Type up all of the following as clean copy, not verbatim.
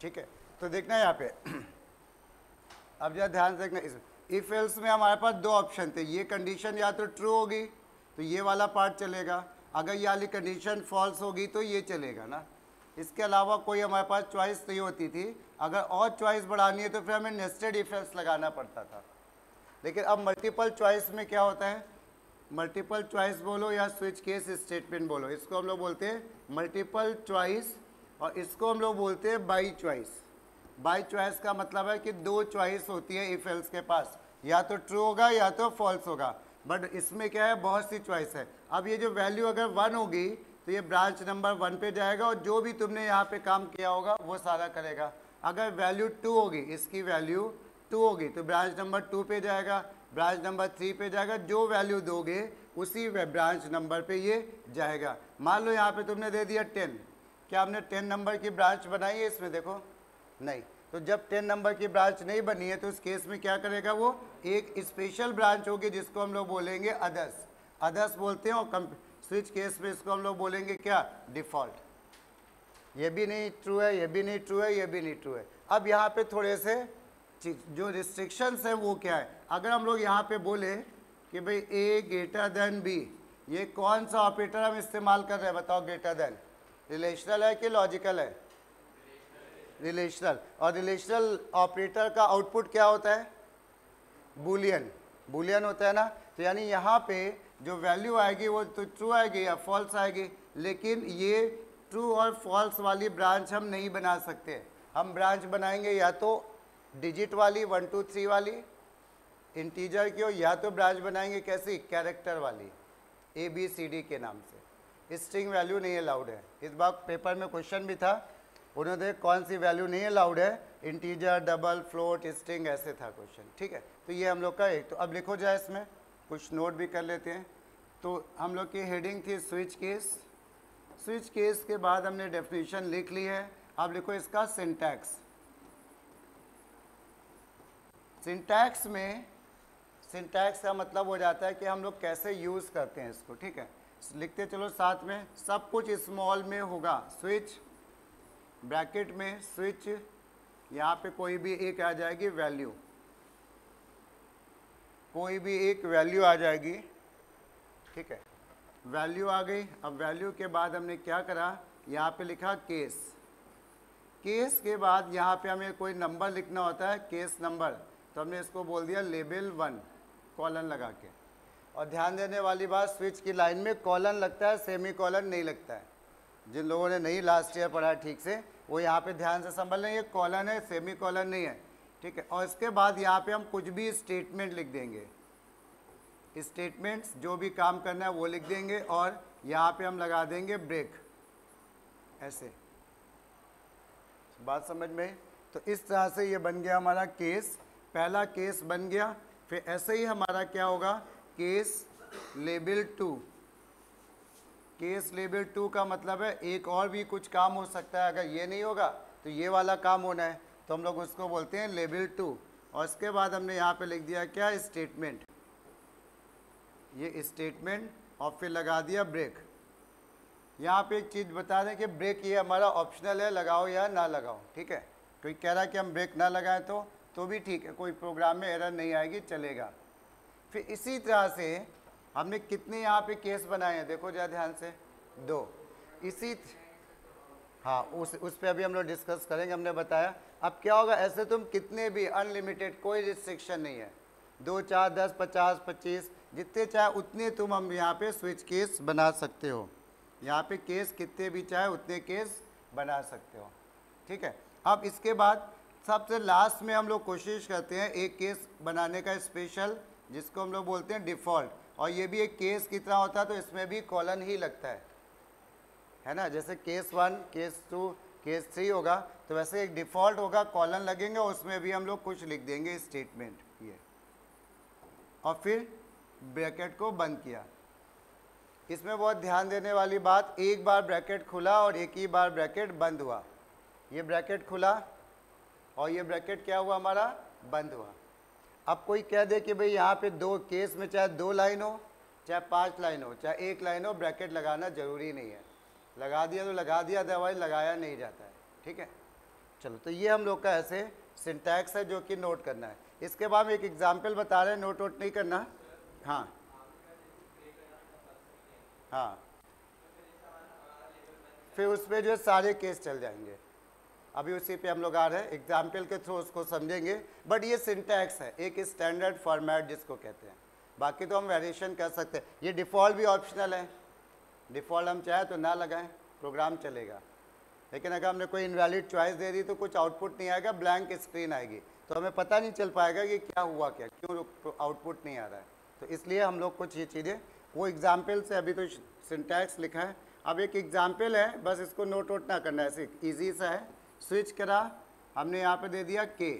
ठीक है, तो देखना यहाँ पे अब जरा ध्यान से देखना, इस इफ एल्स में हमारे पास दो ऑप्शन थे, ये कंडीशन या तो ट्रू होगी तो ये वाला पार्ट चलेगा, अगर ये वाली कंडीशन फॉल्स होगी तो ये चलेगा ना। इसके अलावा कोई हमारे पास चॉइस नहीं होती थी। अगर और चॉइस बढ़ानी है तो फिर हमें नेस्टेड इफ एल्स लगाना पड़ता था। लेकिन अब मल्टीपल चॉइस में क्या होता है, मल्टीपल चॉइस बोलो या स्विच केस स्टेटमेंट बोलो, इसको हम लोग बोलते हैं मल्टीपल चॉइस और इसको हम लोग बोलते हैं बाई चॉइस। बाई चॉइस का मतलब है कि दो चॉइस होती है इफ एल्स के पास, या तो ट्रू होगा या तो फॉल्स होगा, बट इसमें क्या है बहुत सी चॉइस है। अब ये जो वैल्यू अगर 1 होगी तो ये ब्रांच नंबर 1 पे जाएगा और जो भी तुमने यहाँ पे काम किया होगा वो सारा करेगा। अगर वैल्यू 2 होगी, इसकी वैल्यू 2 होगी तो ब्रांच नंबर 2 पे जाएगा, ब्रांच नंबर 3 पे जाएगा, जो वैल्यू दोगे उसी ब्रांच नंबर पे ये जाएगा। मान लो यहाँ पे तुमने दे दिया 10, क्या हमने 10 नंबर की ब्रांच बनाई है इसमें, देखो नहीं, तो जब 10 नंबर की ब्रांच नहीं बनी है तो उस केस में क्या करेगा, वो एक स्पेशल ब्रांच होगी जिसको हम लोग बोलेंगे अदर्स। अदर्स बोलते हैं और स्विच केस में इसको हम लोग बोलेंगे क्या, डिफ़ॉल्ट। ये भी नहीं ट्रू है, ये भी नहीं ट्रू है, ये भी नहीं ट्रू है। अब यहाँ पे थोड़े से जो रिस्ट्रिक्शंस है वो क्या है, अगर हम लोग यहाँ पे बोले कि भाई ए ग्रेटर देन बी, ये कौन सा ऑपरेटर हम इस्तेमाल कर रहे हैं बताओ, ग्रेटर देन रिलेशनल है कि लॉजिकल है, रिलेशनल। और रिलेशनल ऑपरेटर का आउटपुट क्या होता है, बूलियन, बूलियन होता है ना। तो यानी यहाँ पे जो वैल्यू आएगी वो तो ट्रू आएगी या फॉल्स आएगी, लेकिन ये ट्रू और फॉल्स वाली ब्रांच हम नहीं बना सकते। हम ब्रांच बनाएंगे या तो डिजिट वाली 1 2 3 वाली इंटीजर की हो, या तो ब्रांच बनाएंगे कैसी, कैरेक्टर वाली ABCD के नाम से। स्ट्रिंग वैल्यू नहीं अलाउड है। इस बार पेपर में क्वेश्चन भी था, उन्होंने कौन सी वैल्यू नहीं अलाउड है, इंटीजर, डबल, फ्लोट, स्ट्रिंग, ऐसे था क्वेश्चन। ठीक है, तो ये हम लोग का एक, तो अब लिखो जाए इसमें कुछ नोट भी कर लेते हैं। तो हम लोग की हेडिंग थी स्विच केस। स्विच केस के बाद हमने डेफिनेशन लिख ली है। अब लिखो इसका सिंटैक्स। सिंटैक्स में, सिंटैक्स का मतलब हो जाता है कि हम लोग कैसे यूज़ करते हैं इसको। ठीक है, लिखते चलो साथ में, सब कुछ स्मॉल में होगा। स्विच ब्रैकेट में स्विच, यहाँ पे कोई भी एक आ जाएगी वैल्यू, कोई भी एक वैल्यू आ जाएगी। ठीक है, वैल्यू आ गई। अब वैल्यू के बाद हमने क्या करा, यहाँ पे लिखा केस। केस के बाद यहाँ पे हमें कोई नंबर लिखना होता है, केस नंबर, तो हमने इसको बोल दिया लेबल 1 कॉलन लगा के। और ध्यान देने वाली बात, स्विच की लाइन में कॉलन लगता है, सेमी कॉलन नहीं लगता है। जिन लोगों ने नहीं लास्ट ईयर पढ़ा ठीक से वो यहाँ पे ध्यान से संभल लें, ये कॉलन है, सेमी कॉलन नहीं है। ठीक है, और इसके बाद यहाँ पे हम कुछ भी स्टेटमेंट लिख देंगे, स्टेटमेंट्स जो भी काम करना है वो लिख देंगे, और यहाँ पे हम लगा देंगे ब्रेक, ऐसे। बात समझ में? तो इस तरह से ये बन गया हमारा केस, पहला केस बन गया। फिर ऐसे ही हमारा क्या होगा, केस लेबल 2। केस लेबल 2 का मतलब है एक और भी कुछ काम हो सकता है, अगर ये नहीं होगा तो ये वाला काम होना है, तो हम लोग उसको बोलते हैं लेबल 2। और इसके बाद हमने यहाँ पे लिख दिया क्या, स्टेटमेंट, ये स्टेटमेंट, और फिर लगा दिया ब्रेक। यहाँ पे एक चीज़ बता दें कि ब्रेक ये हमारा ऑप्शनल है, लगाओ या ना लगाओ। ठीक है, कोई कह रहा है कि हम ब्रेक ना लगाएं तो भी ठीक है, कोई प्रोग्राम में एरर नहीं आएगी, चलेगा। फिर इसी तरह से हमने कितने यहाँ पे केस बनाए हैं, देखो जरा ध्यान से, 2। हाँ, उस पर अभी हम लोग डिस्कस करेंगे, हमने बताया। अब क्या होगा, ऐसे तुम कितने भी, अनलिमिटेड, कोई रिस्ट्रिक्शन नहीं है, 2 4 10 50 25 जितने चाहे उतने तुम हम यहाँ पे स्विच केस बना सकते हो। यहाँ पे केस कितने भी चाहे उतने केस बना सकते हो। ठीक है, अब इसके बाद सबसे लास्ट में हम लोग कोशिश करते हैं एक केस बनाने का स्पेशल, जिसको हम लोग बोलते हैं डिफ़ॉल्ट। और ये भी एक केस की तरह होता है, तो इसमें भी कॉलन ही लगता है ना। जैसे केस 1, केस 2, केस 3 होगा, तो वैसे एक डिफ़ॉल्ट होगा, कॉलन लगेंगे, उसमें भी हम लोग कुछ लिख देंगे स्टेटमेंट ये, और फिर ब्रैकेट को बंद किया। इसमें बहुत ध्यान देने वाली बात, एक बार ब्रैकेट खुला और एक ही बार ब्रैकेट बंद हुआ। ये ब्रैकेट खुला और ये ब्रैकेट क्या हुआ, हमारा बंद हुआ। अब कोई कह दे कि भाई यहाँ पे 2 केस में चाहे 2 लाइन हो, चाहे 5 लाइन हो, चाहे 1 लाइन हो, ब्रैकेट लगाना ज़रूरी नहीं है। लगा दिया तो लगा दिया, अदरवाइज लगाया नहीं जाता है। ठीक है, चलो, तो ये हम लोग का ऐसे सिंटैक्स है जो कि नोट करना है। इसके बाद हम एक एग्जाम्पल बता रहे हैं, नोट वोट नहीं करना। हाँ हाँ, फिर उस पर जो है सारे केस चल जाएंगे। अभी उसी पे हम लोग आ रहे हैं, एग्जाम्पल के थ्रू उसको समझेंगे। बट ये सिंटैक्स है, एक स्टैंडर्ड फॉर्मेट जिसको कहते हैं। बाकी तो हम वेरिएशन कर सकते हैं। ये डिफ़ॉल्ट भी ऑप्शनल है, डिफ़ॉल्ट हम चाहे तो ना लगाएं, प्रोग्राम चलेगा। लेकिन अगर हमने कोई इनवैलिड चॉइस दे दी तो कुछ आउटपुट नहीं आएगा, ब्लैंक स्क्रीन आएगी, तो हमें पता नहीं चल पाएगा कि क्या हुआ, क्या क्यों आउटपुट नहीं आ रहा है। तो इसलिए हम लोग कुछ ये चीज़ें वो एग्जाम्पल से, अभी तो सिंटैक्स लिखा है, अब एक एग्जाम्पल है, बस इसको नोट वोट ना करना है, ऐसे ईजी सा है। स्विच करा, हमने यहाँ पे दे दिया के।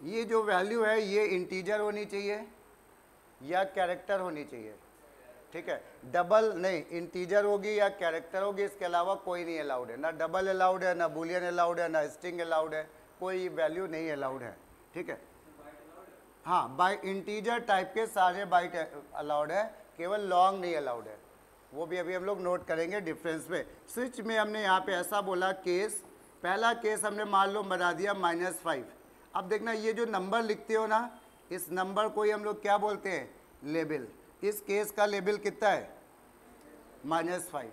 ये जो वैल्यू है ये इंटीजर होनी चाहिए या कैरेक्टर होनी चाहिए, ठीक है। डबल नहीं, इंटीजर होगी या कैरेक्टर होगी, इसके अलावा कोई नहीं अलाउड है। ना डबल अलाउड है, ना बूलियन अलाउड है, ना स्ट्रिंग अलाउड है, कोई वैल्यू नहीं अलाउड है, ठीक है। हाँ, बाय इंटीजर टाइप के सारे बाइट अलाउड है, केवल लॉन्ग नहीं अलाउड है। वो भी अभी हम लोग नोट करेंगे डिफरेंस में। स्विच में हमने यहाँ पे ऐसा बोला केस, पहला केस हमने मान लो बना दिया -5। अब देखना ये जो नंबर लिखते हो ना, इस नंबर को ही हम लोग क्या बोलते हैं, लेबल। इस केस का लेबल कितना है, -5।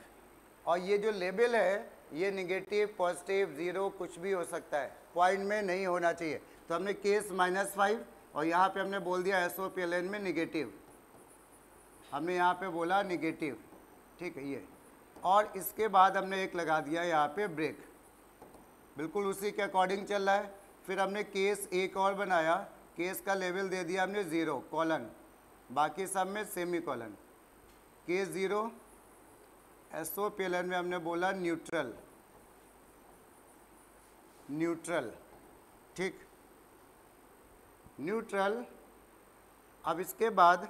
और ये जो लेबल है ये निगेटिव, पॉजिटिव, ज़ीरो कुछ भी हो सकता है, पॉइंट में नहीं होना चाहिए। तो हमने केस -5 और यहाँ पे हमने बोल दिया SOPLN में निगेटिव, हमने यहाँ पे बोला निगेटिव, ठीक है ये। और इसके बाद हमने एक लगा दिया यहाँ पे ब्रेक, बिल्कुल उसी के अकॉर्डिंग चल रहा है। फिर हमने केस एक और बनाया, केस का लेवल दे दिया हमने 0 कॉलन, बाकी सब में सेमी कॉलन। केस 0, SOPLN में हमने बोला न्यूट्रल, न्यूट्रल, ठीक, न्यूट्रल। अब इसके बाद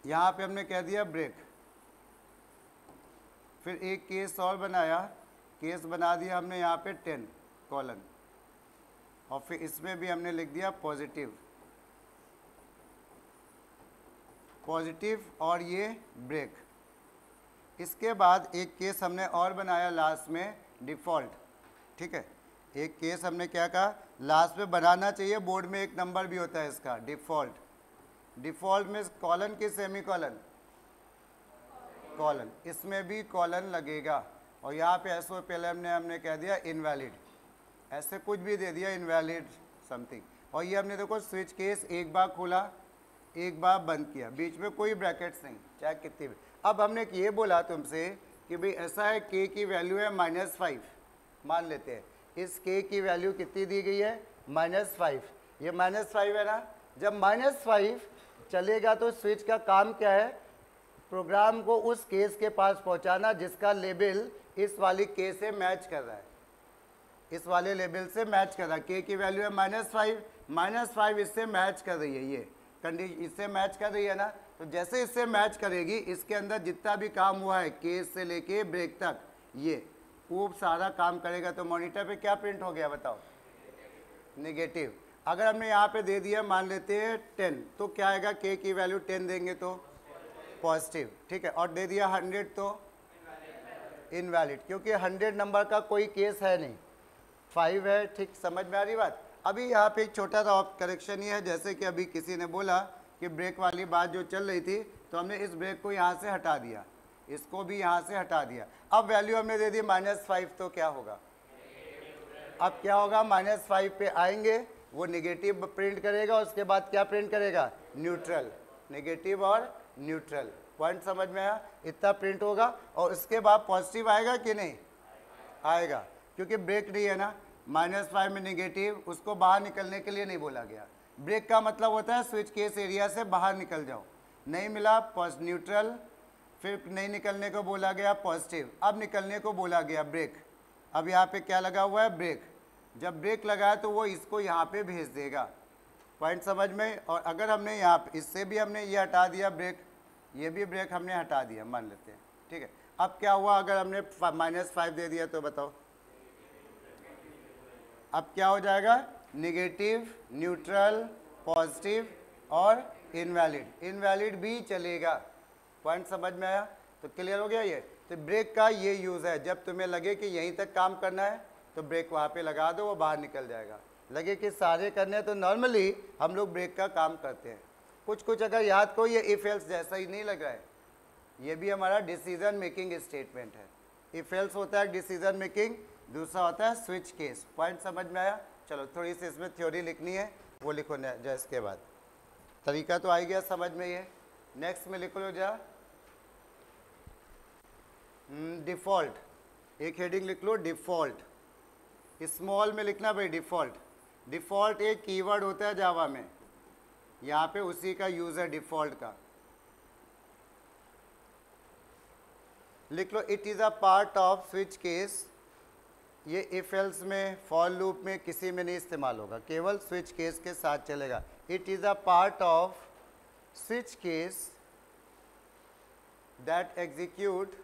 यहाँ पे हमने कह दिया ब्रेक। फिर एक केस और बनाया, केस बना दिया हमने यहाँ पे 10 कॉलन, और फिर इसमें भी हमने लिख दिया पॉजिटिव, पॉजिटिव और ये ब्रेक। इसके बाद एक केस हमने और बनाया लास्ट में डिफ़ॉल्ट, ठीक है। एक केस हमने क्या कहा, लास्ट में बनाना चाहिए, बोर्ड में एक नंबर भी होता है इसका, डिफ़ॉल्ट। डिफ़ॉल्ट में कॉलन की सेमी कॉलन, कॉलन, इसमें भी कॉलन लगेगा। और यहाँ पे SOPLN ने हमने कह दिया इनवैलिड, ऐसे कुछ भी दे दिया, इनवैलिड समथिंग। और ये हमने देखो स्विच केस एक बार खोला, एक बार बंद किया, बीच में कोई ब्रैकेट्स नहीं, चाहे कितनी भी। अब हमने ये बोला तुमसे कि भाई ऐसा है k की वैल्यू है -5, मान लेते हैं इस k की वैल्यू कितनी दी गई है, -5। ये -5 है ना, जब -5 चलेगा तो स्विच का काम क्या है, प्रोग्राम को उस केस के पास पहुंचाना जिसका लेबल इस वाली k से मैच कर रहा है, इस वाले लेबल से मैच कर रहा है। k की वैल्यू है -5 इससे मैच कर रही है, ये कंडीशन इससे मैच कर रही है ना। तो जैसे इससे मैच करेगी, इसके अंदर जितना भी काम हुआ है केस से लेके ब्रेक तक, ये वो सारा काम करेगा। तो मॉनिटर पे क्या प्रिंट हो गया बताओ, नेगेटिव। अगर हमने यहाँ पे दे दिया मान लेते हैं 10, तो क्या आएगा, k की वैल्यू 10 देंगे तो पॉजिटिव, ठीक है। और दे दिया 100 तो इनवैलिड, क्योंकि 100 नंबर का कोई केस है नहीं, 5 है, ठीक, समझ में आ रही बात। अभी यहाँ पे एक छोटा सा करेक्शन ये है, जैसे कि अभी किसी ने बोला कि ब्रेक वाली बात जो चल रही थी, तो हमने इस ब्रेक को यहाँ से हटा दिया, इसको भी यहाँ से हटा दिया। अब वैल्यू हमने दे दी -5, तो क्या होगा, अब क्या होगा, -5 पे आएंगे, वो निगेटिव प्रिंट करेगा, उसके बाद क्या प्रिंट करेगा, न्यूट्रल, नेगेटिव और न्यूट्रल। पॉइंट समझ में आया, इतना प्रिंट होगा। और उसके बाद पॉजिटिव आएगा कि नहीं आएगा, क्योंकि ब्रेक नहीं है ना, -5 में निगेटिव, उसको बाहर निकलने के लिए नहीं बोला गया। ब्रेक का मतलब होता है स्विच केस एरिया से बाहर निकल जाओ, नहीं मिला न्यूट्रल, फिर नहीं निकलने को बोला गया पॉजिटिव, अब निकलने को बोला गया ब्रेक। अब यहाँ पे क्या लगा हुआ है, ब्रेक। जब ब्रेक लगाया तो वो इसको यहाँ पे भेज देगा, पॉइंट समझ में। और अगर हमने यहाँ पे इससे भी हमने ये हटा दिया ब्रेक, ये भी ब्रेक हमने हटा दिया मान लेते हैं, ठीक है। अब क्या हुआ, अगर हमने -5 दे दिया तो बताओ, अब क्या हो जाएगा, नेगेटिव, न्यूट्रल, पॉजिटिव और इनवैलिड। इनवैलिड भी चलेगा, पॉइंट समझ में आया, तो क्लियर हो गया ये। तो ब्रेक का ये यूज़ है, जब तुम्हें लगे कि यहीं तक काम करना है तो ब्रेक वहाँ पे लगा दो, वो बाहर निकल जाएगा। लगे कि सारे करने हैं तो नॉर्मली हम लोग ब्रेक का काम करते हैं। कुछ अगर याद को ये इफ एल्स जैसा ही नहीं लग रहा है, ये भी हमारा डिसीजन मेकिंग स्टेटमेंट है। इफ एल्स होता है डिसीजन मेकिंग, दूसरा होता है स्विच केस। पॉइंट समझ में आया? चलो थोड़ी सी इसमें थ्योरी लिखनी है, वो लिखो जा, इसके बाद तरीका तो आ गया समझ में। ये नेक्स्ट में लिख लो जा डिफ़ॉल्ट, एक हेडिंग लिख लो डिफ़ॉल्ट, स्मॉल में लिखना भाई डिफ़ॉल्ट। डिफ़ॉल्ट एक कीवर्ड होता है जावा में, यहाँ पे उसी का यूज़ है डिफ़ॉल्ट का। लिख लो it is a part of switch case. ये इफ एल्स में, फॉर लूप में, किसी में नहीं इस्तेमाल होगा, केवल स्विच केस के साथ चलेगा। It is a part of switch case that execute,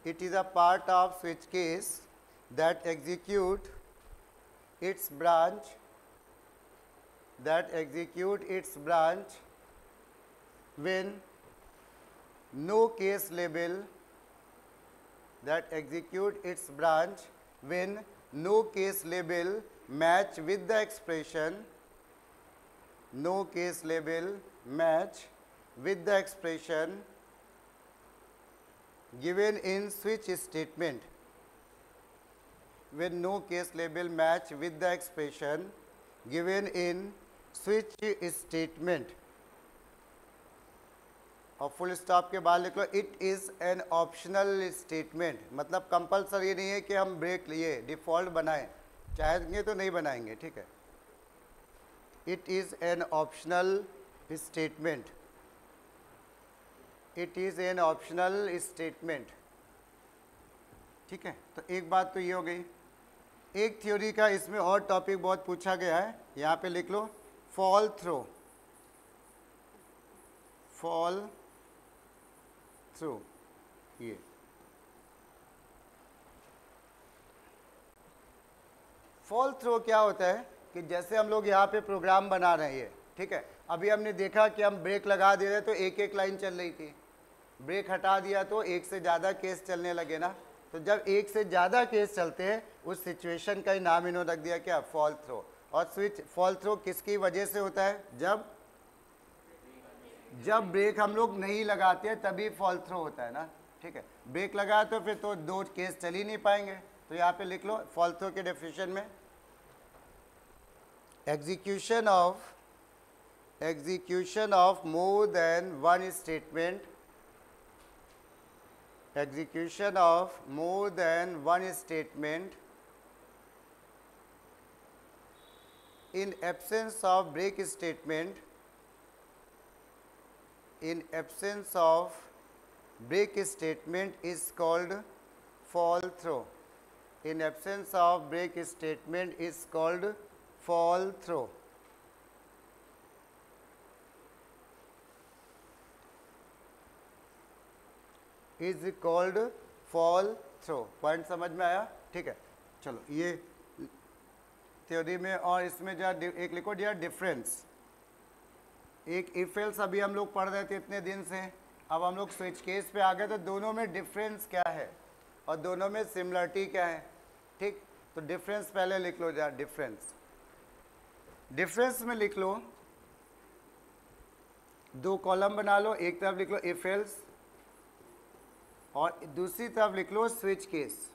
it is a part of switch case that execute its branch, when no case label, when no case label match with the expression, given in switch statement, when no case label match with the expression given in switch statement। और full stop के बाद लिख लो it is an optional statement, मतलब compulsory नहीं है कि हम ब्रेक लिए डिफ़ॉल्ट बनाएं, चाहेंगे तो नहीं बनाएंगे, ठीक है। It is an optional statement, it is an optional statement, ठीक है। तो एक बात तो ये हो गई। एक थ्योरी का इसमें और टॉपिक बहुत पूछा गया है, यहाँ पे लिख लो फॉल थ्रो, ये फॉल थ्रो क्या होता है कि जैसे हम लोग यहाँ पे प्रोग्राम बना रहे हैं, ठीक है। अभी हमने देखा कि हम ब्रेक लगा दे रहे तो एक एक लाइन चल रही थी, ब्रेक हटा दिया तो एक से ज़्यादा केस चलने लगे ना। तो जब एक से ज़्यादा केस चलते हैं उस सिचुएशन का ही नाम इन्होंने रख दिया क्या, फॉल थ्रो। और स्विच फॉल थ्रो किसकी वजह से होता है, जब ब्रेक हम लोग नहीं लगाते हैं तभी फॉल थ्रो होता है ना, ठीक है। ब्रेक लगाया तो फिर तो दो केस चल ही नहीं पाएंगे। तो यहाँ पे लिख लो फॉल थ्रो के डेफिनेशन में execution of more than one statement, execution of more than one statement in absence of break statement, is called fall throw. In absence of break statement is called fall throw. Is called fall throw. Point समझ में आया, ठीक है। चलो ये theory में, और इसमें जो एक लिखो जो डिफरेंस, एक इफ एल्स अभी हम लोग पढ़ रहे थे इतने दिन से, अब हम लोग स्विच केस पे आ गए तो दोनों में डिफरेंस क्या है और दोनों में सिमिलरिटी क्या है, ठीक। तो डिफरेंस पहले लिख लो जा, डिफरेंस में लिख लो, दो कॉलम बना लो, एक तरफ लिख लो इफ एल्स और दूसरी तरफ लिख लो स्विच केस।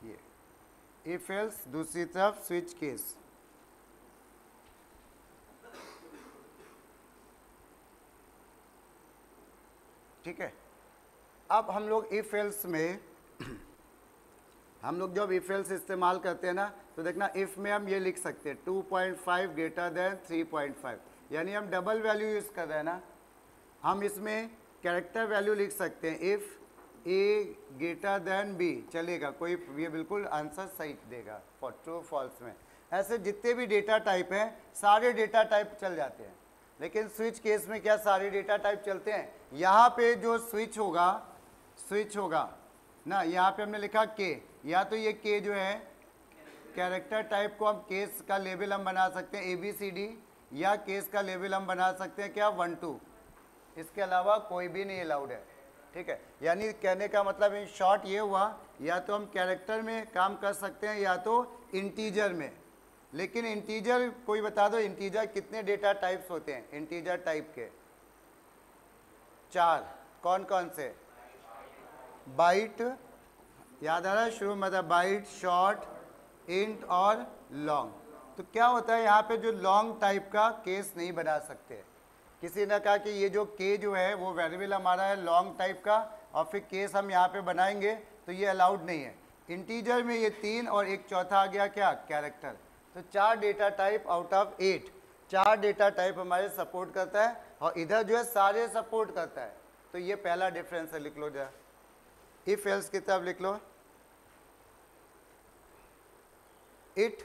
ये इफ एल्स, दूसरी तरफ स्विच केस, ठीक है। अब हम लोग इफ एल्स में हम लोग जब इफ एल्स इस्तेमाल करते हैं ना तो देखना इफ में हम ये लिख सकते हैं 2.5 ग्रेटर देन 3.5, यानी हम डबल वैल्यू यूज कर रहे हैं ना। हम इसमें कैरेक्टर वैल्यू लिख सकते हैं, if A greater than B चलेगा, कोई ये बिल्कुल आंसर सही देगा फॉर ट्रू फॉल्स में। ऐसे जितने भी डेटा टाइप हैं सारे डेटा टाइप चल जाते हैं, लेकिन स्विच केस में क्या सारे डेटा टाइप चलते हैं। यहाँ पे जो स्विच होगा ना, यहाँ पे हमने लिखा के, या तो ये के जो है कैरेक्टर टाइप को हम केस का लेवल हम बना सकते हैं ABCD, या केस का लेवल हम बना सकते हैं क्या 1 2, इसके अलावा कोई भी नहीं अलाउड है, ठीक है। यानी कहने का मतलब इन शॉर्ट ये हुआ, या तो हम कैरेक्टर में काम कर सकते हैं या तो इंटीजर में। लेकिन इंटीजर कोई बता दो, इंटीजर कितने डेटा टाइप्स होते हैं इंटीजर टाइप के? 4। कौन कौन से? बाइट, याद आ रहा है शुरू में था, बाइट, शॉर्ट, इंट और लॉन्ग। तो क्या होता है यहाँ पे, जो लॉन्ग टाइप का केस नहीं बना सकते। किसी ने कहा कि ये जो के जो है वो वेरिएबल हमारा है लॉन्ग टाइप का, और फिर केस हम यहाँ पे बनाएंगे, तो ये अलाउड नहीं है। इंटीजर में ये 3 और एक चौथा आ गया क्या? कैरेक्टर। तो 4 data type out of 8, 4 data type हमारे सपोर्ट करता है, और इधर जो है सारे सपोर्ट करता है। तो ये पहला डिफरेंस है, लिख लो जरा। इफ एल्स की तरफ लिख लो, it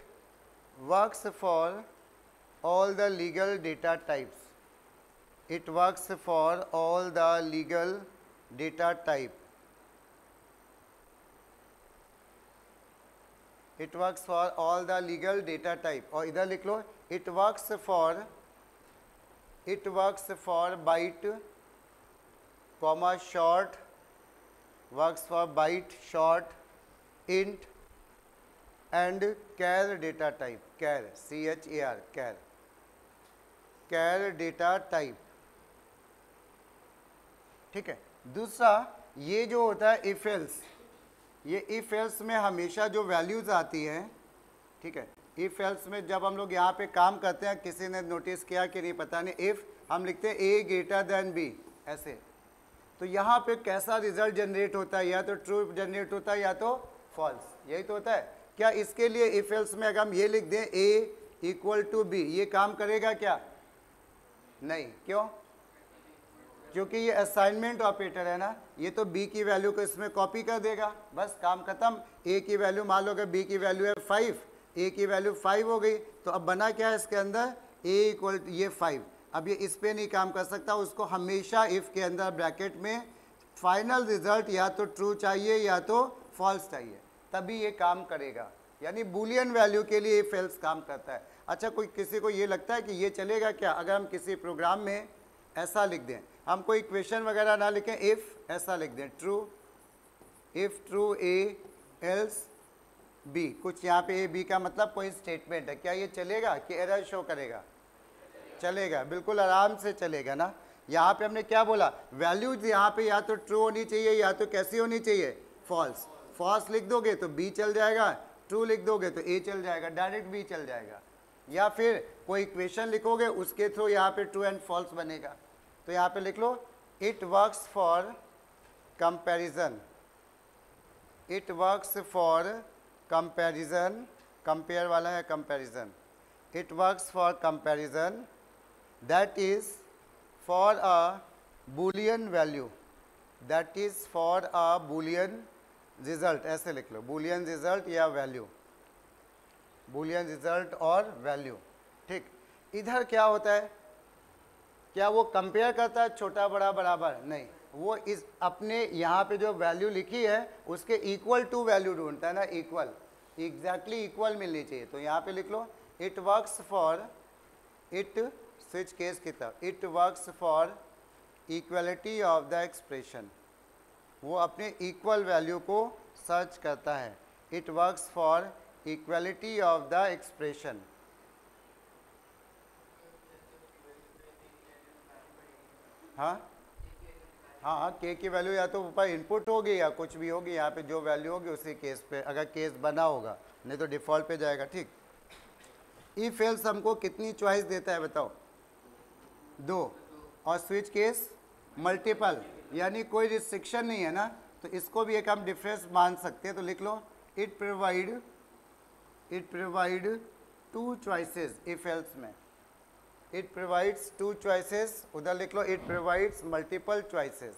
works for all the legal data types. It works for all the legal data type. It works for all the legal data type. और इधर लिख लो, it works for byte, comma short, works for byte, short, int and char data type. Char, C-H-A-R, char data type, ठीक है। दूसरा ये जो होता है इफ एल्स, ये इफ एल्स में हमेशा जो वैल्यूज आती हैं, ठीक है। इफ एल्स में जब हम लोग यहाँ पे काम करते हैं, किसी ने नोटिस किया कि नहीं पता नहीं, इफ हम लिखते हैं ए ग्रेटर देन बी ऐसे, तो यहाँ पे कैसा रिजल्ट जनरेट होता है? या तो ट्रू जनरेट होता है या तो फॉल्स, यही तो होता है। क्या इसके लिए इफ एल्स में अगर हम ये लिख दें ए इक्वल टू बी, ये काम करेगा क्या? नहीं। क्यों? क्योंकि ये असाइनमेंट ऑपरेटर है ना, ये तो b की वैल्यू को इसमें कॉपी कर देगा, बस काम खत्म। a की वैल्यू मान लो कि b की वैल्यू है 5, a की वैल्यू 5 हो गई, तो अब बना क्या है इसके अंदर? a इक्वल ये 5। अब ये इस पे नहीं काम कर सकता, उसको हमेशा इफ के अंदर ब्रैकेट में फाइनल रिजल्ट या तो ट्रू चाहिए या तो फॉल्स चाहिए, तभी ये काम करेगा। यानी बूलियन वैल्यू के लिए इफ एल्स काम करता है। अच्छा, कोई किसी को ये लगता है कि ये चलेगा क्या अगर हम किसी प्रोग्राम में ऐसा लिख दें, हम कोई इक्वेशन वगैरह ना लिखें, इफ ऐसा लिख दें, true, if true A else B, कुछ यहाँ पे ए बी का मतलब कोई स्टेटमेंट है, क्या ये चलेगा कि एरर शो करेगा? चलेगा, बिल्कुल आराम से चलेगा ना। यहाँ पे हमने क्या बोला? वैल्यूज यहाँ पे या तो ट्रू होनी चाहिए या तो कैसी होनी चाहिए? फॉल्स। फॉल्स लिख दोगे तो बी चल जाएगा, ट्रू लिख दोगे तो ए चल जाएगा, डायरेक्ट बी चल जाएगा। या फिर कोई इक्वेशन लिखोगे उसके थ्रू यहाँ पे ट्रू एंड फॉल्स बनेगा। तो यहाँ पे लिख लो, it works for comparison, it works for comparison, compare वाला है comparison, it works for comparison that is for a boolean value, that is for a boolean result, ऐसे लिख लो, बूलियन रिजल्ट या वैल्यू, बूलियन रिजल्ट और value, ठीक। इधर क्या होता है? क्या वो कंपेयर करता है छोटा बड़ा बराबर? नहीं, वो इस अपने यहाँ पे जो वैल्यू लिखी है उसके इक्वल टू वैल्यू ढूंढता है ना, इक्वल, एग्जैक्टली इक्वल मिलनी चाहिए। तो यहाँ पे लिख लो, it works for, it switch case की तरफ, it works for equality of the expression, वो अपने इक्वल वैल्यू को सर्च करता है, it works for equality of the expression. हाँ हाँ हाँ, के की वैल्यू या तो ऊपर इनपुट होगी या कुछ भी होगी, यहाँ पे जो वैल्यू होगी उसी केस पे, अगर केस बना होगा, नहीं तो डिफ़ॉल्ट पे जाएगा, ठीक। इफ एल्स हमको कितनी चॉइस देता है बताओ? 2। और स्विच केस मल्टीपल, यानी कोई रिस्ट्रिक्शन नहीं है ना, तो इसको भी एक हम डिफरेंस मान सकते हैं। तो लिख लो, it provide 2 choices if else में, it provides 2 choices, उधर लिख लो it provides multiple choices,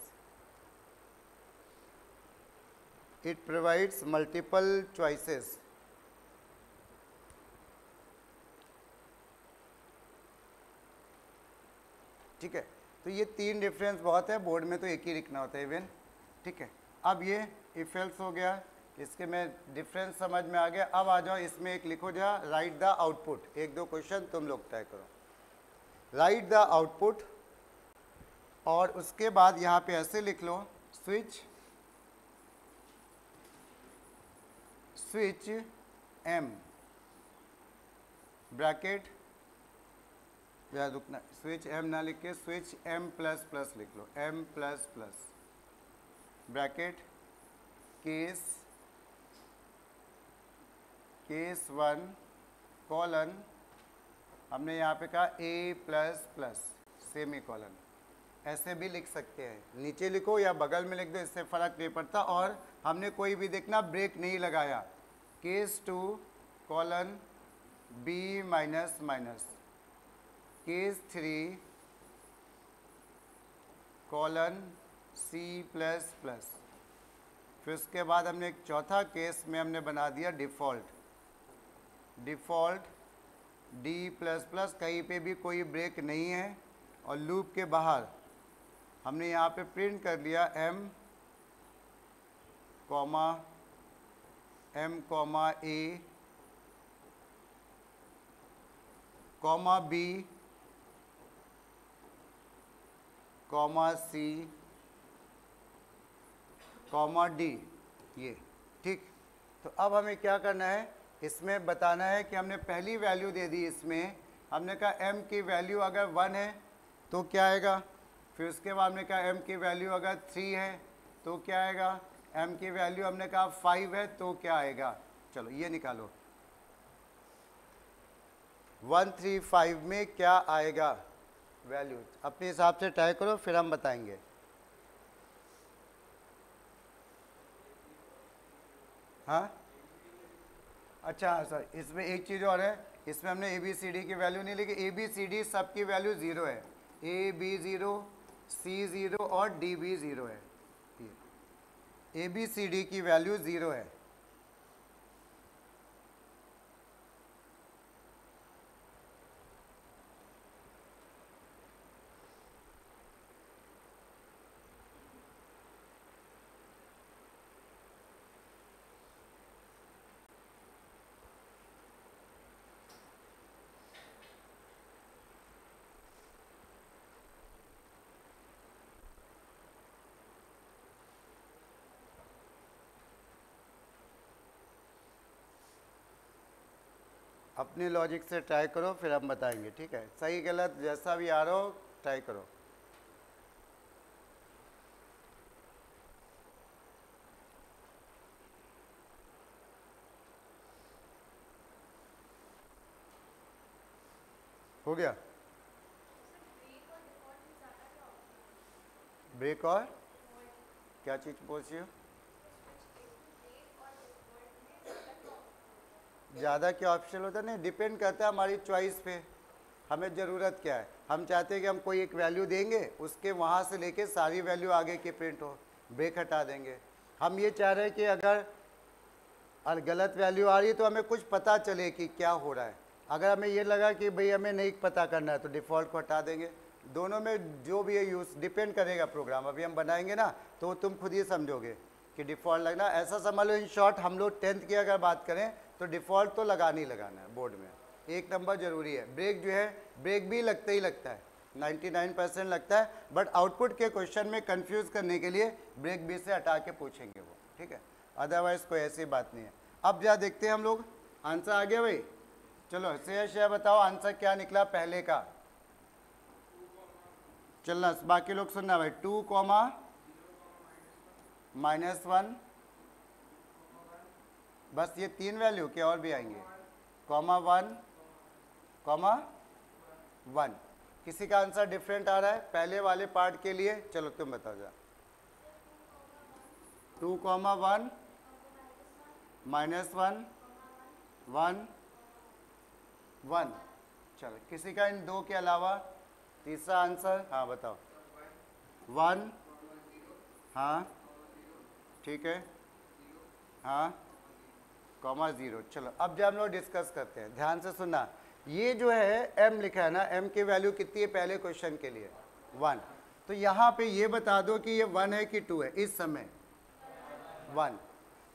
it provides multiple choices, ठीक है। तो ये 3 डिफरेंस बहुत है, बोर्ड में तो एक ही लिखना होता है इवन, ठीक है। अब ये इफ एल्स हो गया, इसके में डिफरेंस समझ में आ गया। अब आ जाओ इसमें एक लिखो जा, राइट द आउटपुट, 1-2 क्वेश्चन तुम लोग तय करो। Write the output और उसके बाद यहाँ पे ऐसे लिख लो स्विच एम ब्रैकेट, या रुकना, स्विच एम ना लिख के स्विच एम प्लस प्लस लिख लो, M plus plus bracket case 1 colon, हमने यहाँ पे कहा A plus plus semicolon, ऐसे भी लिख सकते हैं, नीचे लिखो या बगल में लिख दो, इससे फ़र्क नहीं पड़ता। और हमने कोई भी देखना ब्रेक नहीं लगाया, case 2 colon B minus minus, case 3 colon C plus plus. फिर उसके बाद हमने एक चौथा केस में हमने बना दिया डिफ़ॉल्ट डी प्लस प्लस, कहीं पे भी कोई ब्रेक नहीं है, और लूप के बाहर हमने यहाँ पे प्रिंट कर लिया एम कॉमा ए comma B comma C comma D, ये ठीक। तो अब हमें क्या करना है, इसमें बताना है कि हमने पहली वैल्यू दे दी, इसमें हमने कहा m की वैल्यू अगर 1 है तो क्या आएगा, फिर उसके बाद हमने कहा m की वैल्यू अगर 3 है तो क्या आएगा, m की वैल्यू हमने कहा 5 है तो क्या आएगा। चलो ये निकालो, 135 में क्या आएगा वैल्यू, अपने हिसाब से ट्राई करो फिर हम बताएंगे। हाँ अच्छा सर, इसमें एक चीज़ और है, इसमें हमने ए बी सी डी की वैल्यू नहीं लिखी, ए बी सी डी सब की वैल्यू 0 है, ए बी 0 सी 0 और डी भी 0 है, ए बी सी डी की वैल्यू 0 है। अपने लॉजिक से ट्राई करो फिर हम बताएंगे, ठीक है, सही गलत जैसा भी आ रहा हो ट्राई करो। हो गया, ब्रेक और क्या चीज़ पूछ रही हो, ज़्यादा क्या ऑप्शन होता है, नहीं डिपेंड करता है हमारी चॉइस पे, हमें ज़रूरत क्या है, हम चाहते हैं कि हम कोई एक वैल्यू देंगे उसके वहाँ से लेके सारी वैल्यू आगे की प्रिंट हो, ब्रेक हटा देंगे। हम ये चाह रहे हैं कि अगर गलत वैल्यू आ रही है तो हमें कुछ पता चले कि क्या हो रहा है, अगर हमें ये लगा कि भाई हमें नहीं पता करना है तो डिफ़ॉल्ट को हटा देंगे। दोनों में जो भी है यूज़ डिपेंड करेगा प्रोग्राम, अभी हम बनाएंगे ना तो तुम खुद ही समझोगे कि डिफ़ॉल्ट लगना, ऐसा समझ लो इन शॉर्ट हम लोग 10th की अगर बात करें तो डिफ़ॉल्ट तो लगाना ही लगाना है बोर्ड में, 1 नंबर ज़रूरी है। ब्रेक जो है ब्रेक भी लगता ही लगता है, 99% लगता है, बट आउटपुट के क्वेश्चन में कंफ्यूज करने के लिए ब्रेक भी से हटा के पूछेंगे वो, ठीक है, अदरवाइज़ कोई ऐसी बात नहीं है। अब जा देखते हैं हम लोग, आंसर आ गया भाई, चलो शेयर बताओ आंसर क्या निकला पहले का, चलना बाकी लोग सुनना भाई, 2 -1, बस ये 3 वैल्यू के और भी आएंगे, -1, किसी का आंसर डिफरेंट आ रहा है पहले वाले पार्ट के लिए, चलो तुम बताओ जा, 2, -1, -1, 1, चलो किसी का इन दो के अलावा तीसरा आंसर, हाँ बताओ, 1, हाँ ठीक है, हाँ, -0। चलो अब जब हम लोग डिस्कस करते हैं, ध्यान से सुनना, ये जो है m लिखा है ना, m की वैल्यू कितनी है पहले क्वेश्चन के लिए 1, तो यहाँ पे ये बता दो कि ये 1 है कि 2 है, इस समय 1,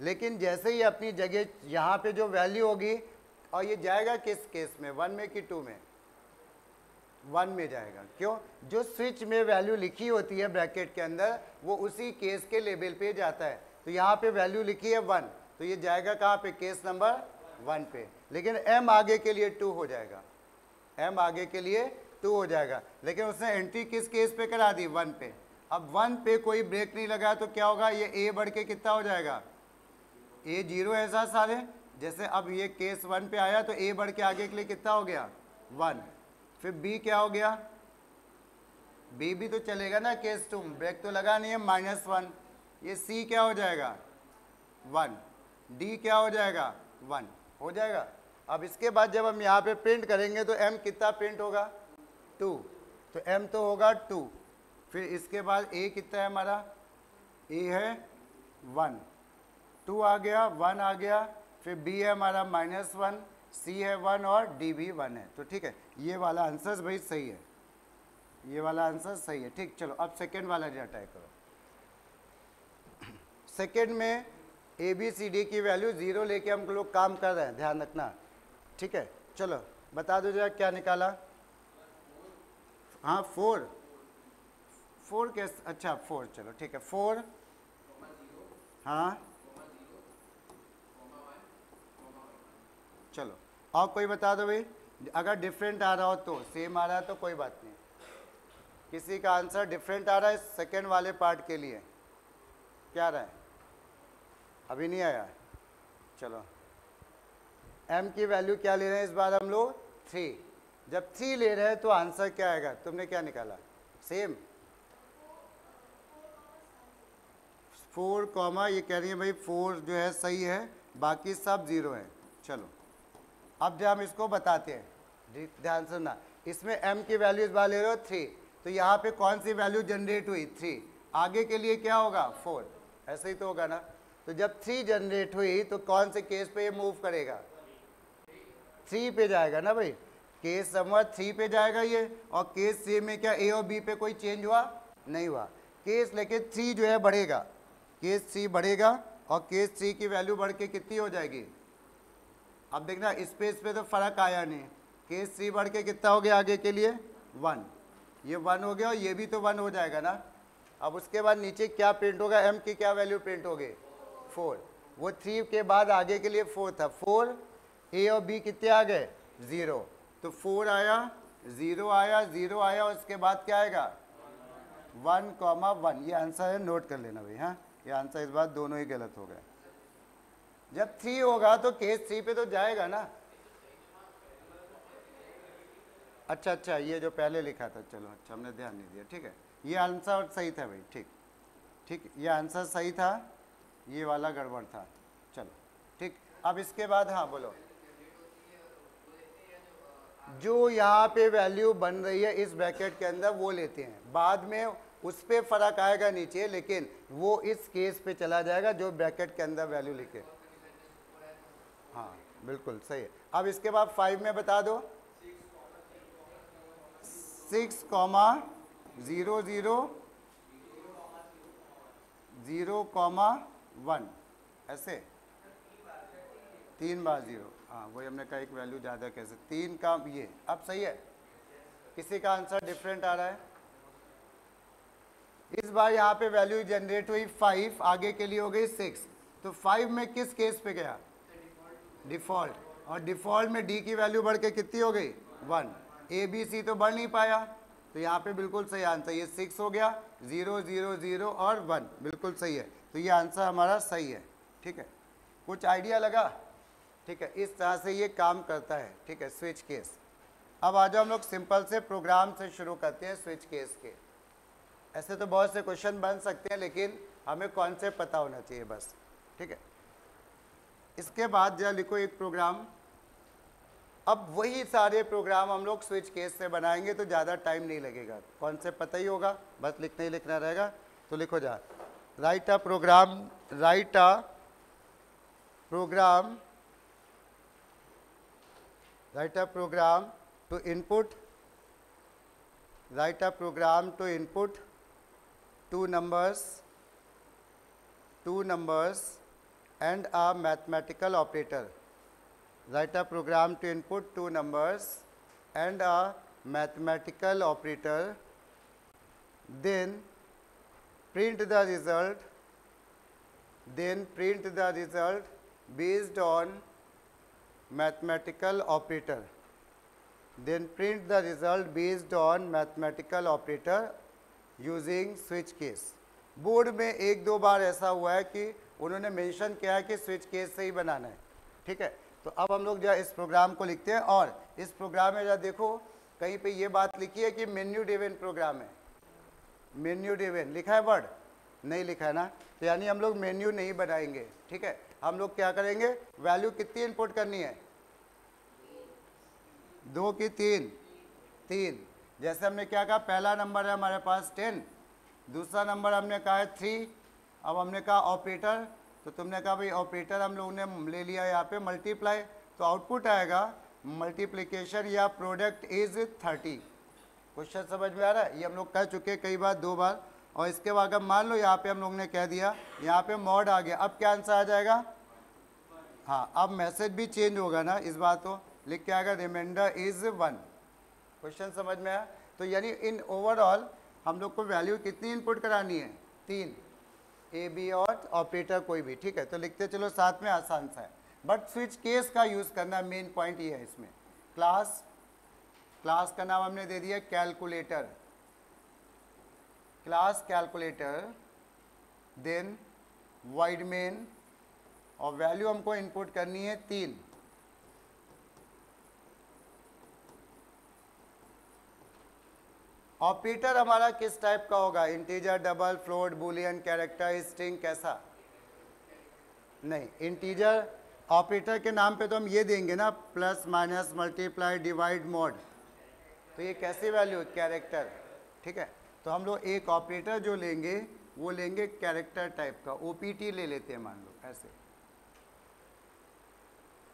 लेकिन जैसे ही अपनी जगह यहाँ पे जो वैल्यू होगी, और ये जाएगा किस केस में, 1 में कि 2 में, 1 में जाएगा। क्यों? जो स्विच में वैल्यू लिखी होती है ब्रैकेट के अंदर वो उसी केस के लेवल पे जाता है। तो यहाँ पे वैल्यू लिखी है 1, तो ये जाएगा कहाँ पे? केस नंबर 1 पे। लेकिन m आगे के लिए 2 हो जाएगा, m आगे के लिए 2 हो जाएगा। लेकिन उसने एंट्री किस केस पे करा दी? 1 पे। अब 1 पे कोई ब्रेक नहीं लगा तो क्या होगा? ये a बढ़ के कितना हो जाएगा? a 0 है सारे। जैसे अब ये केस 1 पे आया तो a बढ़ के आगे के लिए कितना हो गया? 1। फिर b क्या हो गया? b भी तो चलेगा ना केस 2, ब्रेक तो लगा नहीं है, -1। ये c क्या हो जाएगा? 1। d क्या हो जाएगा? 1 हो जाएगा। अब इसके बाद जब हम यहाँ पे प्रिंट करेंगे तो m कितना प्रिंट होगा? 2। तो m तो होगा 2। फिर इसके बाद a कितना है हमारा? a है 1, 2 आ गया, 1 आ गया। फिर b है हमारा -1, c है 1 और d भी 1 है। तो ठीक है, ये वाला आंसर भाई सही है, ये वाला आंसर सही है। ठीक, चलो अब सेकेंड वाला जो ट्राई करो। सेकेंड में ए बी सी डी की वैल्यू 0 लेके हम लोग काम कर रहे हैं, ध्यान रखना। ठीक है, चलो बता दो जरा क्या निकाला। हाँ 4 कैसे? अच्छा 4, चलो ठीक है 4। हाँ चलो और कोई बता दो भाई। अगर डिफरेंट आ रहा हो तो, सेम आ रहा है तो कोई बात नहीं। किसी का आंसर डिफरेंट आ रहा है सेकेंड वाले पार्ट के लिए, क्या आ रहा है? अभी नहीं आया। चलो m की वैल्यू क्या ले रहे हैं इस बार हम लोग? 3। जब 3 ले रहे हैं तो आंसर क्या आएगा? तुमने क्या निकाला? सेम 4 कॉमा, ये कह रही है भाई 4 जो है सही है, बाकी सब 0 है। चलो अब जब हम इसको बताते हैं, ध्यान सुनना, इसमें m की वैल्यू इस बार ले रहे हो 3, तो यहाँ पे कौन सी वैल्यू जनरेट हुई? 3। आगे के लिए क्या होगा? 4। ऐसे ही तो होगा ना। तो जब 3 जनरेट हुई तो कौन से केस पे ये मूव करेगा? 3 पे जाएगा ना भाई। केस नंबर 3 पे जाएगा ये। और केस 3 में क्या a और b पे कोई चेंज हुआ? नहीं हुआ। केस लेकिन 3 जो है बढ़ेगा, केस 3 बढ़ेगा और केस 3 की वैल्यू बढ़ के कितनी हो जाएगी? अब देखना इस पे तो फर्क आया नहीं। केस 3 बढ़ के कितना हो गया आगे के लिए? 1। ये 1 हो गया और ये भी तो 1 हो जाएगा ना। अब उसके बाद नीचे क्या प्रिंट होगा? m की क्या वैल्यू प्रिंट होगी? 4। वो 3 के बाद आगे के लिए 4 था। 4, a और b कितने आ गए? 0। तो 4 आया, 0 आया, 0 आया और उसके बाद क्या आएगा? 1,1। ये आंसर है, नोट कर लेना भाई। हाँ ये आंसर इस बार दोनों ही गलत हो गए। जब 3 होगा तो केस 3 पे तो जाएगा ना। अच्छा ये जो पहले लिखा था, चलो अच्छा हमने ध्यान नहीं दिया। ठीक है, ये आंसर सही था भाई। ठीक ठीक, ये आंसर सही था, ये वाला गड़बड़ था। चलो ठीक, अब इसके बाद हाँ बोलो। जो यहाँ पे वैल्यू बन रही है इस ब्रैकेट के अंदर वो लेते हैं, बाद में उस पर फर्क आएगा नीचे, लेकिन वो इस केस पे चला जाएगा जो ब्रैकेट के अंदर वैल्यू लिखे। हाँ बिल्कुल सही है। अब इसके बाद 5 में बता दो। 6,0,0,1 ऐसे 3 बार 0। हाँ वही हमने कहा एक वैल्यू ज़्यादा कैसे 3 का ये। अब सही है। किसी का आंसर डिफरेंट आ रहा है? इस बार यहाँ पे वैल्यू जनरेट हुई 5, आगे के लिए हो गई 6। तो 5 में किस केस पे गया? डिफ़ॉल्ट। और डिफ़ॉल्ट में d की वैल्यू बढ़ के कितनी हो गई? 1। a b c तो बढ़ नहीं पाया, तो यहाँ पे बिल्कुल सही आंसर ये 6 हो गया। 0 0 0 और 1 बिल्कुल सही है। तो ये आंसर हमारा सही है। ठीक है, कुछ आइडिया लगा? ठीक है, इस तरह से ये काम करता है। ठीक है, स्विच केस। अब आ जाओ हम लोग सिंपल से प्रोग्राम से शुरू करते हैं स्विच केस के। ऐसे तो बहुत से क्वेश्चन बन सकते हैं, लेकिन हमें कॉन्सेप्ट पता होना चाहिए बस। ठीक है, इसके बाद जरा लिखो एक प्रोग्राम। अब वही सारे प्रोग्राम हम लोग स्विच केस से बनाएंगे तो ज़्यादा टाइम नहीं लगेगा, कॉन्सेप्ट पता ही होगा, बस लिखना ही लिखना रहेगा। तो लिखो जा, write a program to input two numbers and a mathematical operator. Write a program to input two numbers and a mathematical operator, then print the result based on mathematical operator, then print the result based on mathematical operator using switch case. Board में एक दो बार ऐसा हुआ है कि उन्होंने mention किया है कि स्विच केस से ही बनाना है, ठीक है। तो अब हम लोग जो इस प्रोग्राम को लिखते हैं, और इस प्रोग्राम में जो देखो कहीं पे ये बात लिखी है कि मेन्यू ड्रिवन प्रोग्राम है। मेन्यू ड्रिवन लिखा है वर्ड? नहीं लिखा है ना, तो यानी हम लोग मेन्यू नहीं बनाएंगे, ठीक है। हम लोग क्या करेंगे, वैल्यू कितनी इनपुट करनी है, 2 की 3। जैसे हमने क्या कहा, पहला नंबर है हमारे पास 10, दूसरा नंबर हमने कहा है 3। अब हमने कहा ऑपरेटर, तो तुमने कहा भाई ऑपरेटर हम लोगों ने ले लिया यहाँ पे मल्टीप्लाई, तो आउटपुट आएगा मल्टीप्लिकेशन या प्रोडक्ट इज 30। क्वेश्चन समझ में आ रहा है? ये हम लोग कह चुके कई बार, 2 बार। और इसके बाद अब मान लो यहाँ पे हम लोग ने कह दिया, यहाँ पे मॉड आ गया, अब क्या आंसर आ जाएगा? हाँ, अब मैसेज भी चेंज होगा ना, इस बात को लिख के आएगा रिमाइंडर इज 1। क्वेश्चन समझ में आया? तो यानी इन ओवरऑल हम लोग को वैल्यू कितनी इनपुट करानी है? 3, ए बी और ऑपरेटर कोई भी, ठीक है। तो लिखते चलो साथ में, आसान सा है, बट स्विच केस का यूज़ करना मेन पॉइंट ये है इसमें। क्लास का नाम हमने दे दिया calculator, class calculator, then void main, और वैल्यू हमको इनपुट करनी है 3। ऑपरेटर हमारा किस टाइप का होगा? Integer, double, float, boolean, character, string, कैसा? नहीं, इंटीजर ऑपरेटर के नाम पे तो हम ये देंगे ना, plus, minus, multiply, divide, mod. तो ये कैसी वैल्यू? कैरेक्टर, ठीक है। तो हम लोग एक ऑपरेटर जो लेंगे वो लेंगे कैरेक्टर टाइप का, ओपीटी ले लेते हैं मान लो ऐसे,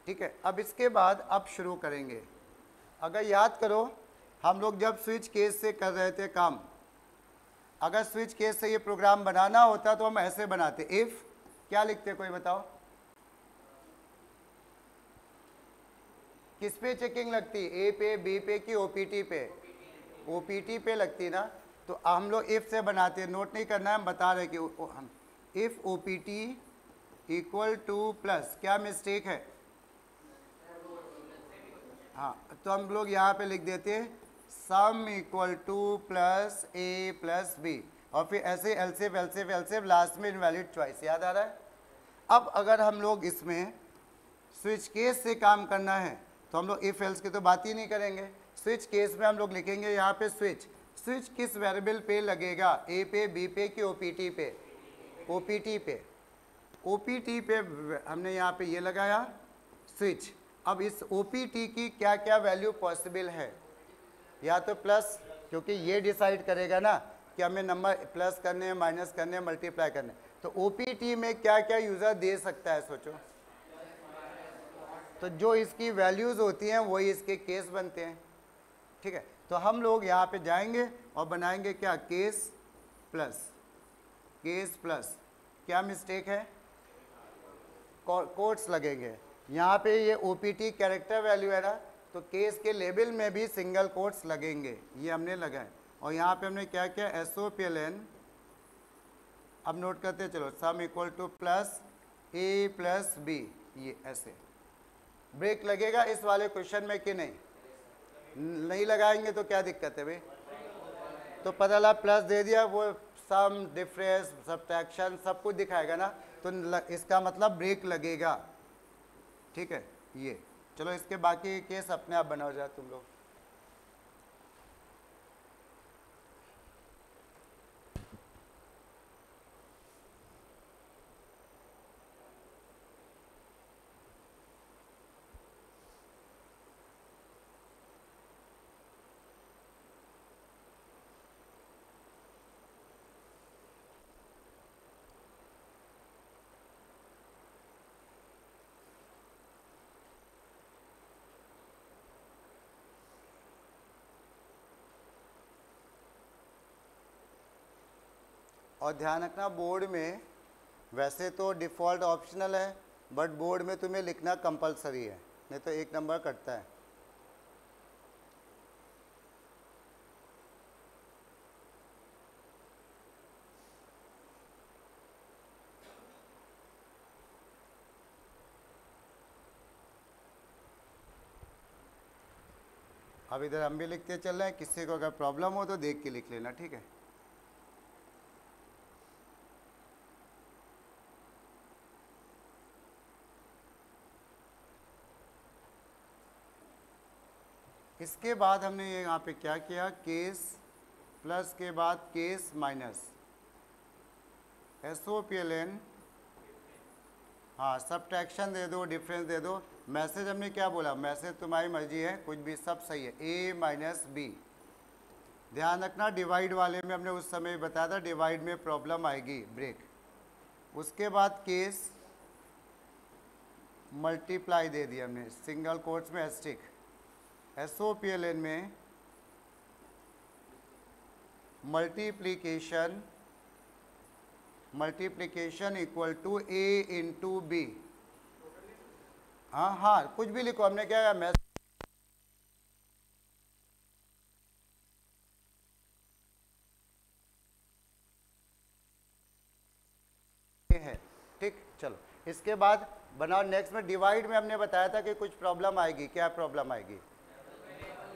ठीक है। अब इसके बाद अब शुरू करेंगे। अगर याद करो, हम लोग जब स्विच केस से कर रहे थे काम, अगर स्विच केस से ये प्रोग्राम बनाना होता तो हम ऐसे बनाते, इफ क्या लिखते, कोई बताओ? किस पे चेकिंग लगती? ए पे, बी पे कि ओपीटी पे? ओपीटी पे लगती ना। तो हम लोग इफ से बनाते, नोट नहीं करना है, हम बता रहे कि if OPT equal to plus, क्या मिस्टेक है? हाँ, तो हम लोग यहाँ पे लिख देते sum equal to plus A plus B, और फिर ऐसे एलसीएफ एलसीएफ एलसीएफ, लास्ट में इनवैलिड चॉइस। याद आ रहा है? अब अगर हम लोग इसमें स्विच केस से काम करना है तो हम लोग इफ एल्स की तो बात ही नहीं करेंगे। स्विच केस में हम लोग लिखेंगे यहाँ पे स्विच किस वेरिएबल पे लगेगा, ए पे, बी पे कि ओपीटी पे? ओपीटी पे। ओपीटी पे हमने यहाँ पे ये लगाया स्विच। अब इस ओपीटी की क्या क्या वैल्यू पॉसिबल है? या तो प्लस, क्योंकि ये डिसाइड करेगा ना कि हमें नंबर प्लस करने हैं, माइनस करने हैं, मल्टीप्लाई करने। तो ओपीटी में क्या क्या यूज़र दे सकता है, सोचो। तो जो इसकी वैल्यूज़ होती हैं वही इसके केस बनते हैं, ठीक है। तो हम लोग यहाँ पे जाएंगे और बनाएंगे क्या, केस प्लस। क्या मिस्टेक है? कोट्स लगेंगे यहाँ पे, ये ओपीटी कैरेक्टर वैल्यू है ना, तो केस के लेबल में भी सिंगल कोट्स लगेंगे, ये हमने लगाए। और यहाँ पे हमने क्या किया, SOPLN। अब नोट करते चलो, sum equal to plus A plus B, ये ऐसे। ब्रेक लगेगा इस वाले क्वेश्चन में कि नहीं? नहीं लगाएंगे तो क्या दिक्कत है भाई? तो पता लगा प्लस दे दिया, वो सम, डिफरेंस, सब्ट्रैक्शन सब कुछ दिखाएगा ना, तो इसका मतलब ब्रेक लगेगा, ठीक है। ये चलो, इसके बाकी केस अपने आप बनाओ जाए तुम लोग। और ध्यान रखना, बोर्ड में वैसे तो डिफ़ॉल्ट ऑप्शनल है, बट बोर्ड में तुम्हें लिखना कंपलसरी है, नहीं तो 1 नंबर कटता है। अब इधर हम भी लिखते चल रहे हैं, किसी को अगर प्रॉब्लम हो तो देख के लिख लेना, ठीक है। इसके बाद हमने ये यहाँ पे क्या किया, केस प्लस के बाद केस माइनस, SOPLN, हाँ सब्ट्रैक्शन दे दो, डिफरेंस दे दो। मैसेज हमने क्या बोला, मैसेज तुम्हारी मर्जी है, कुछ भी सब सही है, A माइनस बी। ध्यान रखना डिवाइड वाले में हमने उस समय बताया था डिवाइड में प्रॉब्लम आएगी, ब्रेक। उसके बाद केस मल्टीप्लाई दे दिया हमने, सिंगल कोट्स में एस्टिक। SOPLN में multiplication equal to A into B. हाँ हाँ कुछ भी लिखो, हमने क्या है मैसेज है, ठीक। चलो इसके बाद बनाओ नेक्स्ट में, डिवाइड में हमने बताया था कि कुछ प्रॉब्लम आएगी, क्या प्रॉब्लम आएगी,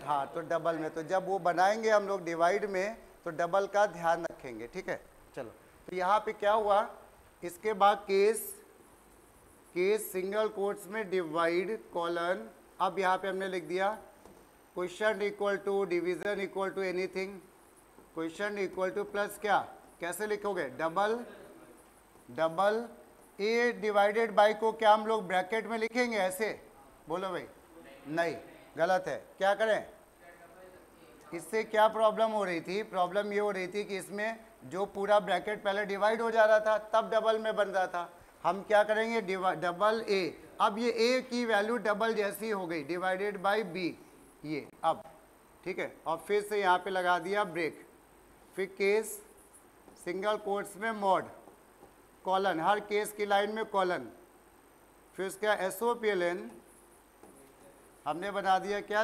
हाँ तो डबल में, तो जब वो बनाएंगे हम लोग डिवाइड में तो डबल का ध्यान रखेंगे, ठीक है। चलो तो यहाँ पे क्या हुआ, इसके बाद केस सिंगल कोट्स में डिवाइड कॉलन। अब यहाँ पे हमने लिख दिया question equal to division equal to anything, question equal to plus क्या, कैसे लिखोगे, डबल ए डिवाइडेड बाई को क्या हम लोग ब्रैकेट में लिखेंगे ऐसे, बोलो भाई, नहीं गलत है। क्या करें, इससे क्या प्रॉब्लम हो रही थी, प्रॉब्लम ये हो रही थी कि इसमें जो पूरा ब्रैकेट पहले डिवाइड हो जा रहा था तब डबल में बन रहा था। हम क्या करेंगे, डबल ए, अब ये ए की वैल्यू डबल जैसी हो गई, डिवाइडेड बाय बी, ये अब ठीक है। और फिर से यहाँ पे लगा दिया ब्रेक, फिर केस सिंगल कोट्स में मॉड कॉलन, हर केस की लाइन में कॉलन, फिर उसका SOPLN हमने बना दिया क्या,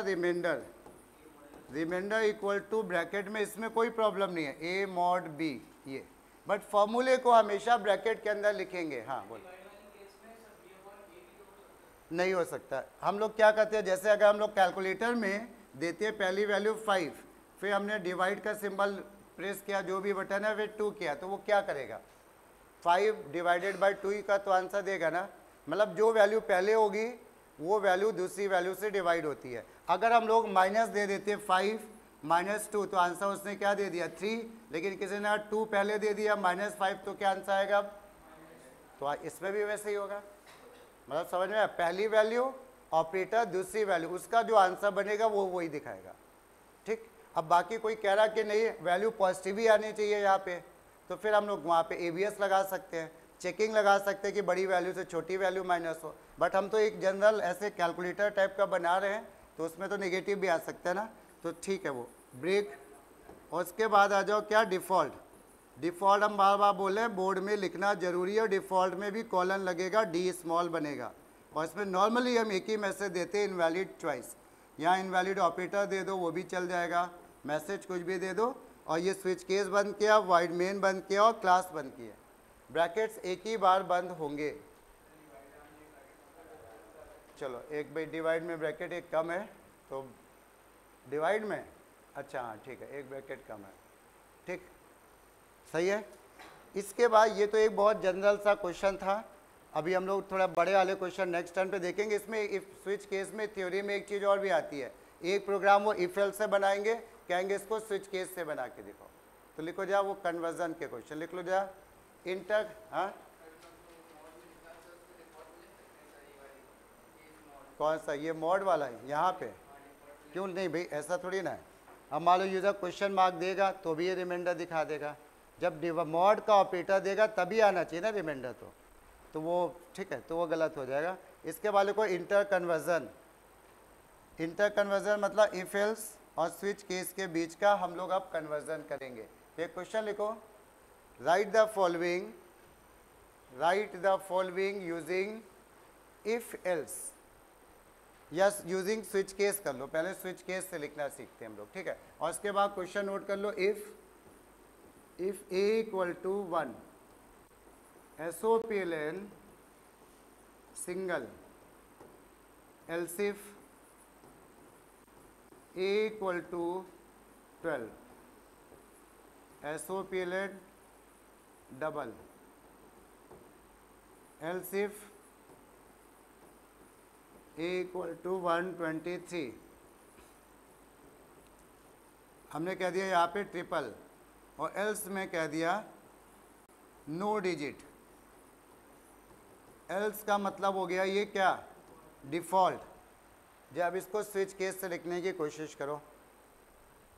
रिमाइंडर इक्वल टू ब्रैकेट में, इसमें कोई प्रॉब्लम नहीं है, A मॉड B ये, बट फॉर्मूले को हमेशा ब्रैकेट के अंदर लिखेंगे। हाँ बोल, नहीं हो सकता। हम लोग क्या करते हैं, जैसे अगर हम लोग कैलकुलेटर में देते हैं पहली वैल्यू 5, फिर हमने डिवाइड का सिंबल प्रेस किया, जो भी बटन है फिर 2 किया, तो वो क्या करेगा, 5 डिवाइडेड बाई 2 का तो आंसर देगा ना, मतलब जो वैल्यू पहले होगी वो वैल्यू दूसरी वैल्यू से डिवाइड होती है। अगर हम लोग माइनस दे देते 5 माइनस 2 तो आंसर उसने क्या दे दिया 3, लेकिन किसी ने 2 पहले दे दिया -5 तो क्या आंसर आएगा, तो इसमें भी वैसे ही होगा। मतलब समझ में आया, पहली वैल्यू ऑपरेटर दूसरी वैल्यू, उसका जो आंसर बनेगा वो वही दिखाएगा, ठीक। अब बाकी कोई कह रहा कि नहीं वैल्यू पॉजिटिव ही आनी चाहिए यहाँ पे, तो फिर हम लोग वहाँ पे ABS लगा सकते हैं, चेकिंग लगा सकते हैं कि बड़ी वैल्यू से छोटी वैल्यू माइनस हो, बट हम तो एक जनरल ऐसे कैलकुलेटर टाइप का बना रहे हैं तो उसमें तो नेगेटिव भी आ सकता है ना, तो ठीक है वो ब्रेक। और उसके बाद आ जाओ क्या, डिफ़ॉल्ट हम बार बार बोले बोर्ड में लिखना जरूरी है, और डिफ़ॉल्ट में भी कॉलन लगेगा, D स्मॉल बनेगा, और इसमें नॉर्मली हम एक ही मैसेज देते हैं, इनवैलिड चॉइस, यहाँ इनवैलिड ऑपरेटर दे दो वो भी चल जाएगा, मैसेज कुछ भी दे दो। और ये स्विच केस बंद किया, वाइड मेन बंद किया और क्लास बंद किया, ब्रैकेट्स एक ही बार बंद होंगे। चलो एक भाई डिवाइड में ब्रैकेट एक कम है, तो डिवाइड में अच्छा हाँ ठीक है, एक ब्रैकेट कम है, ठीक सही है। इसके बाद ये तो एक बहुत जनरल सा क्वेश्चन था, अभी हम लोग थोड़ा बड़े वाले क्वेश्चन नेक्स्ट टर्न पे देखेंगे। इसमें इफ स्विच केस में थ्योरी में एक चीज़ और भी आती है, एक प्रोग्राम वो इफ एल्स से बनाएंगे, कहेंगे इसको स्विच केस से बना के दिखाओ, तो लिखो जा वो कन्वर्जन के क्वेश्चन लिख लो जा, इंटर, हाँ कौन सा, ये मॉड वाला है यहाँ पे, क्यों नहीं भाई ऐसा थोड़ी ना है। अब मान लो यूज़र क्वेश्चन मार्क देगा तो भी ये रिमाइंडर दिखा देगा, जब मॉड का ऑपरेटर देगा तभी आना चाहिए ना रिमाइंडर, तो वो ठीक है, तो वो गलत हो जाएगा। इसके वाले को इंटर कन्वर्जन मतलब इफ एल्स और स्विच केस के बीच का हम लोग अब कन्वर्जन करेंगे। एक क्वेश्चन लिखो, right the following using if else, yes using switch case कर लो, पहले स्विच केस से लिखना सीखते हैं हम लोग, ठीक है। और उसके बाद क्वेश्चन नोट कर लो, if A equal to 1 SOPLN single else if A equal to 12, SOPLN double, else if A equal to 123, हमने कह दिया यहाँ पे ट्रिपल, और एल्स में कह दिया नो डिजिट। एल्स का मतलब हो गया ये क्या, डिफ़ॉल्ट। जब इसको स्विच केस से लिखने की कोशिश करो,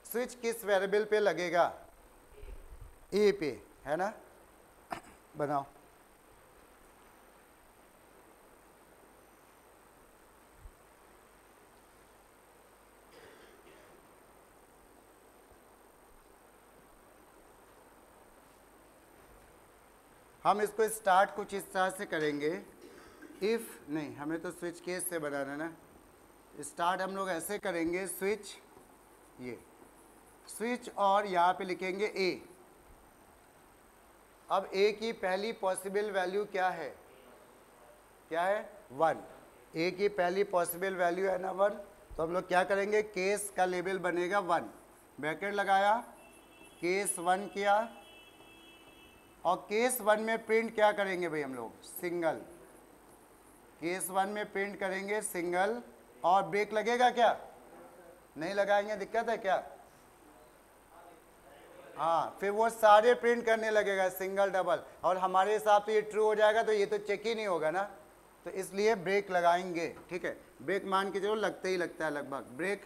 स्विच किस वेरिएबल पे लगेगा, ए पे, है ना। बनाओ, हम इसको स्टार्ट कुछ इस तरह से करेंगे, इफ़ नहीं, हमें तो स्विच केस से बनाना ना। स्टार्ट हम लोग ऐसे करेंगे, स्विच, ये स्विच, और यहाँ पे लिखेंगे ए। अब ए की पहली पॉसिबल वैल्यू क्या है, क्या है, 1। ए की पहली पॉसिबल वैल्यू है ना 1, तो हम लोग क्या करेंगे, केस का लेबल बनेगा 1, ब्रैकेट लगाया, केस 1 किया, और केस 1 में प्रिंट क्या करेंगे भाई हम लोग, सिंगल। केस 1 में प्रिंट करेंगे सिंगल, और ब्रेक लगेगा क्या, नहीं लगाएंगे, दिक्कत है क्या, हाँ, फिर वो सारे प्रिंट करने लगेगा सिंगल डबल, और हमारे हिसाब से ये ट्रू हो जाएगा, तो ये तो चेक ही नहीं होगा ना, तो इसलिए ब्रेक लगाएंगे। ठीक है, ब्रेक मान के चलो, लगते ही लगता है लगभग ब्रेक।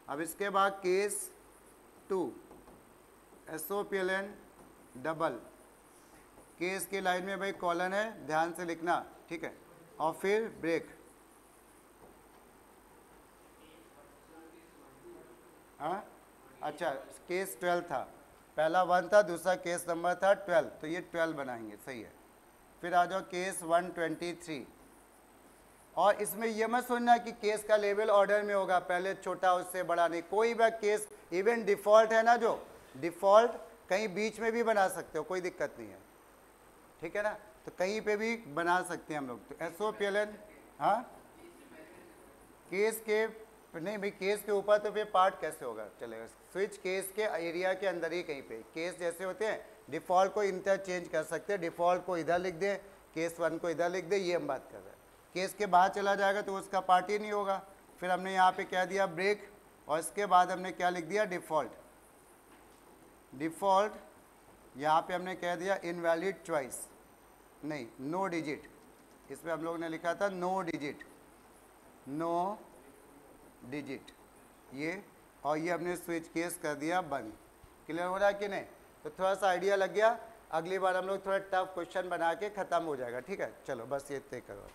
अब इसके बाद केस 2, SOPLN डबल, केस की लाइन में भाई कॉलन है, ध्यान से लिखना, ठीक है, और फिर ब्रेक। हाँ, अच्छा, केस 12 था, पहला 1 था, दूसरा केस नंबर था 12, तो ये 12 बनाएंगे, सही है। फिर आ जाओ केस 123, और इसमें ये मत सुनना कि केस का लेवल ऑर्डर में होगा, पहले छोटा उससे बड़ा नहीं, कोई भी केस, इवन डिफ़ॉल्ट है ना, जो डिफ़ॉल्ट कहीं बीच में भी बना सकते हो, कोई दिक्कत नहीं है, ठीक है ना, तो कहीं पे भी बना सकते हैं हम लोग। तो SOPLN, हाँ, केस के नहीं भाई, केस के ऊपर तो फिर पार्ट कैसे होगा, चलेगा, स्विच केस के एरिया के अंदर ही कहीं पे, केस जैसे होते हैं, डिफ़ॉल्ट को इंटरचेंज कर सकते हैं, डिफ़ॉल्ट को इधर लिख दे, केस 1 को इधर लिख दे, ये हम बात कर रहे हैं। केस के बाहर चला जाएगा तो उसका पार्ट ही नहीं होगा। फिर हमने यहाँ पे क्या दिया, ब्रेक, और इसके बाद हमने क्या लिख दिया, डिफ़ॉल्ट। डिफ़ॉल्ट यहाँ पे हमने कह दिया इनवैलिड चॉइस, नहीं, नो डिजिट, इसमें हम लोग ने लिखा था नो डिजिट, नो डिजिट, ये, और ये हमने स्विच केस कर दिया बंद। क्लियर हो रहा है कि नहीं, तो थोड़ा सा आइडिया लग गया, अगली बार हम लोग थोड़ा टफ क्वेश्चन बना के ख़त्म हो जाएगा, ठीक है, चलो बस ये तय करो।